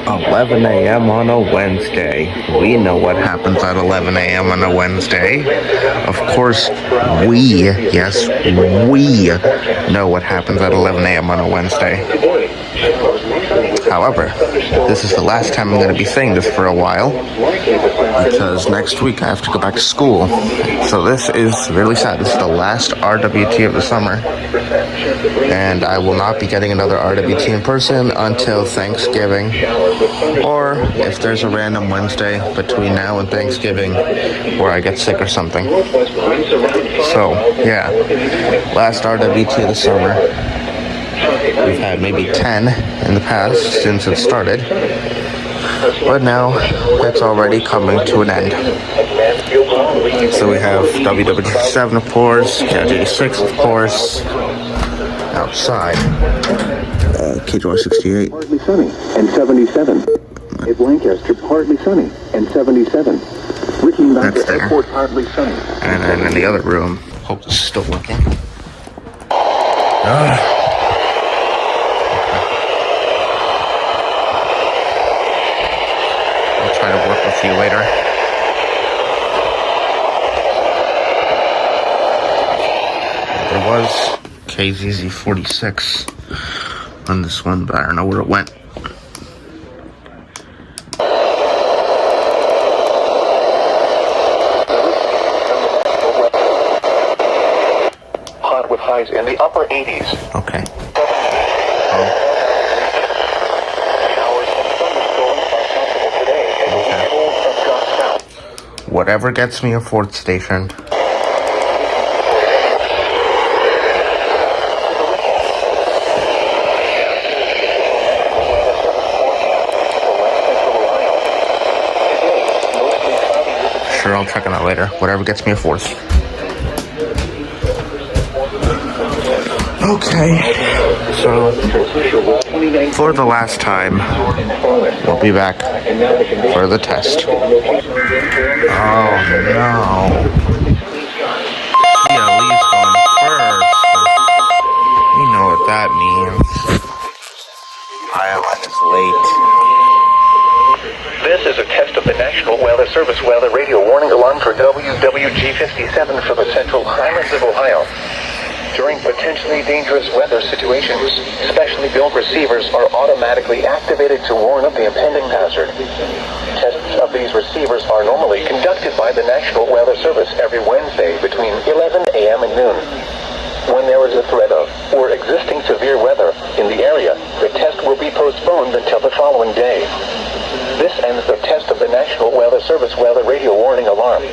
11 a.m. on a Wednesday. We know what happens at 11 a.m. on a Wednesday. Of course, we know what happens at 11 a.m. on a Wednesday. However, this is the last time I'm going to be saying this for a while, because next week I have to go back to school. So this is really sad. This is the last RWT of the summer, and I will not be getting another RWT in person until Thanksgiving, or if there's a random Wednesday between now and Thanksgiving where I get sick or something. So, yeah, last RWT of the summer. We've had maybe 10 in the past since it started, but now it's already coming to an end. So we have WWT7, of course, KJ6, of course, outside, KJ68. Partly sunny and 77. At Lancaster, partly sunny and 77. That's there. Airport, partly sunny. And then in the other room, hope this is still working. Try to work with you later. There was KZZ46 on this one, but I don't know where it went. Hot with highs in the upper 80s. Okay. Whatever gets me a fourth station. Sure, I'll check on that later. Whatever gets me a fourth. Okay. So, for the last time, we'll be back for the test. Oh no. Lee's going first. You know what that means. Pilot is late. This is a test of the National Weather Service weather radio warning alarm for WWG57 for the Central Highlands of Ohio. During potentially dangerous weather situations, specially built receivers are automatically activated to warn of the impending hazard. Tests of these receivers are normally conducted by the National Weather Service every Wednesday between 11 a.m. and noon. When there is a threat of or existing severe weather in the area, the test will be postponed until the following day. This ends the test of the National Weather Service weather radio warning alarm.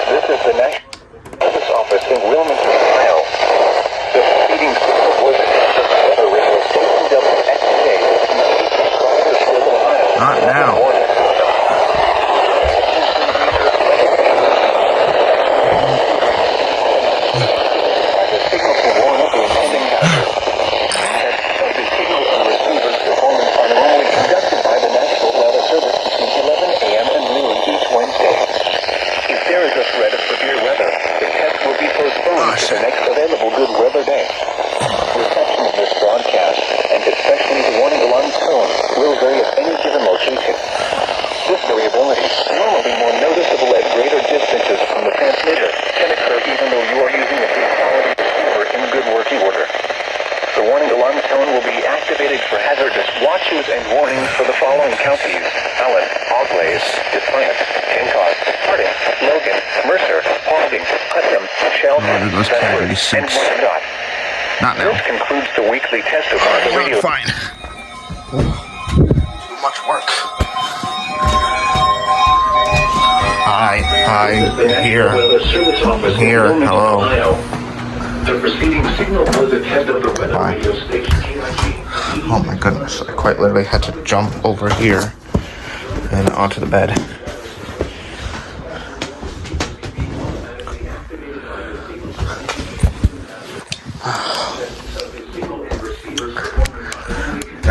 This is the National Service Office in Wilmington, Ohio. The proceedings was a test of weather radio station WXK. Not now. The next available good weather day. Reception of this broadcast, and especially the warning alarm tone, will vary at any given location. This variability, normally more noticeable at greater distances from the transmitter, can occur even though you are using a good quality receiver in good working order. The warning alarm tone will be activated for hazardous watches and warnings for the following counties: Allen, Auglaize, Defiance, Kincoss, Harding, Logan, Mercer, Paulding, Putnam, Shelby, and Wyandotte. Not now. This concludes the weekly test of the radio. Fine. Much work. Hi, here. Here, hello. The preceding signal was a test of the weather radio station. Oh my goodness, I quite literally had to jump over here and onto the bed.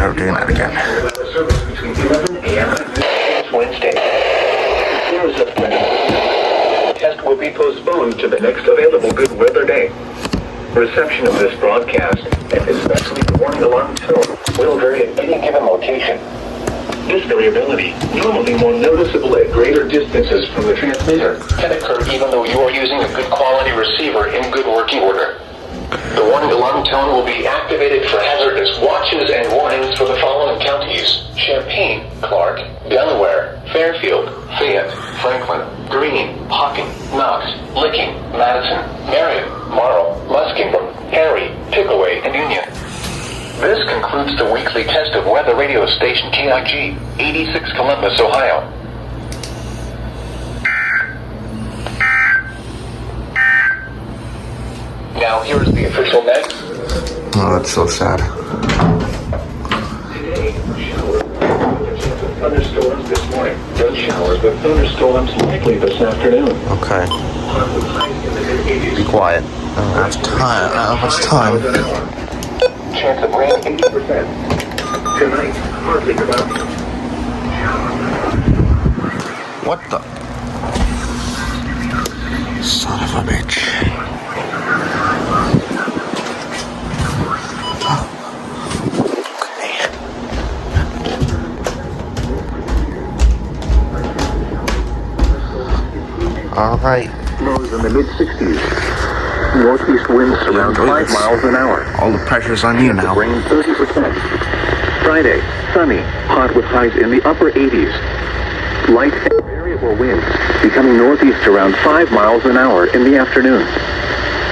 never doing that again. Service between 11 a.m. and Wednesday. The test will be postponed to the next available good weather day. Reception of this broadcast, and especially the warning alarm tone, will vary at any given location. This variability, normally more noticeable at greater distances from the transmitter, can occur even though you are using a good quality receiver in good working order. The warning alarm tone will be activated for hazardous watches and warnings for the following counties: Champaign, Clark, Delaware, Fairfield, Fayette, Franklin, Greene, Hocking, Knox, Licking, Madison, Marion, Marl, Muskingum, Harry, Pickaway, and Union. This concludes the weekly test of weather radio station KIG, 86 Columbus, Ohio. Now here's the official mix. Oh, that's so sad. Today, showers. Thunderstorms this morning. No showers, but thunderstorms likely this afternoon. Okay. Be quiet. Oh, that's time. What's time? Chance of rain 80%. Tonight, partly cloudy. What the? Son of a bitch. Alright. Lows in the mid-60s. Northeast winds around 5 miles an hour. All the pressure's on you now. Rain 30%. Friday, sunny, hot with highs in the upper 80s. Light and variable winds, becoming northeast around 5 miles an hour in the afternoon.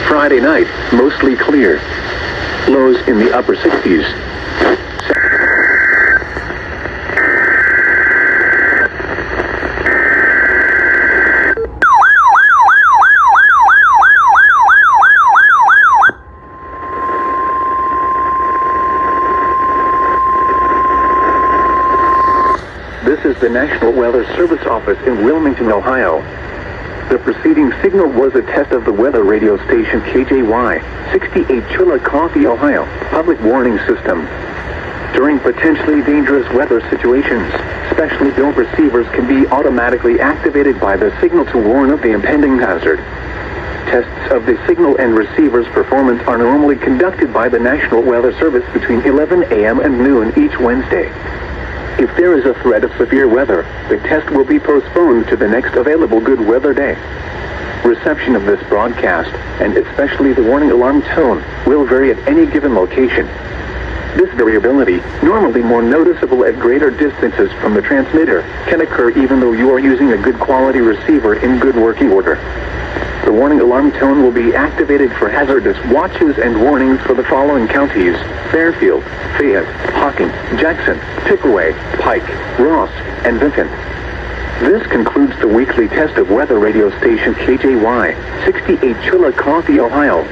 Friday night, mostly clear. Lows in the upper 60s. This is the National Weather Service Office in Wilmington, Ohio. The preceding signal was a test of the weather radio station KJY, 68 Chillicothe, Ohio, public warning system. During potentially dangerous weather situations, specially built receivers can be automatically activated by the signal to warn of the impending hazard. Tests of the signal and receiver's performance are normally conducted by the National Weather Service between 11 a.m. and noon each Wednesday. If there is a threat of severe weather, the test will be postponed to the next available good weather day. Reception of this broadcast, and especially the warning alarm tone, will vary at any given location. This variability, normally more noticeable at greater distances from the transmitter, can occur even though you are using a good quality receiver in good working order. The warning alarm tone will be activated for hazardous watches and warnings for the following counties: Fairfield, Fayette, Hocking, Jackson, Pickaway, Pike, Ross, and Vinton. This concludes the weekly test of weather radio station KJY, 68 Chillicothe, Ohio.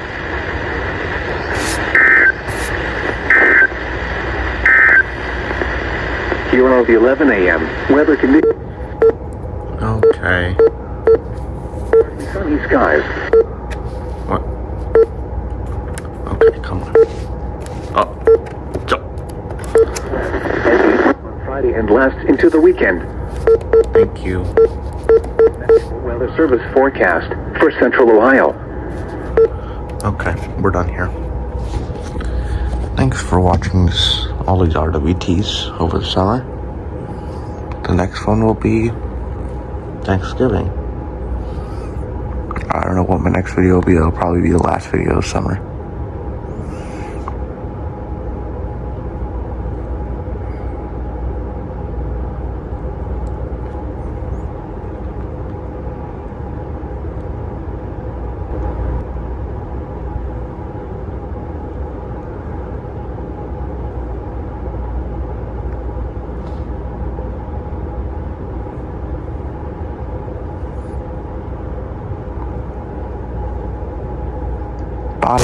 Here are the 11 a.m. weather conditions. Okay. Sunny skies. What? Okay, come on. Oh. Jump. And on Friday and lasts into the weekend. Thank you. National Weather Service forecast for Central Ohio. Okay, we're done here. Thanks for watching all these RWTs over the summer. The next one will be Thanksgiving. I don't know what my next video will be. It'll probably be the last video of summer. Bye.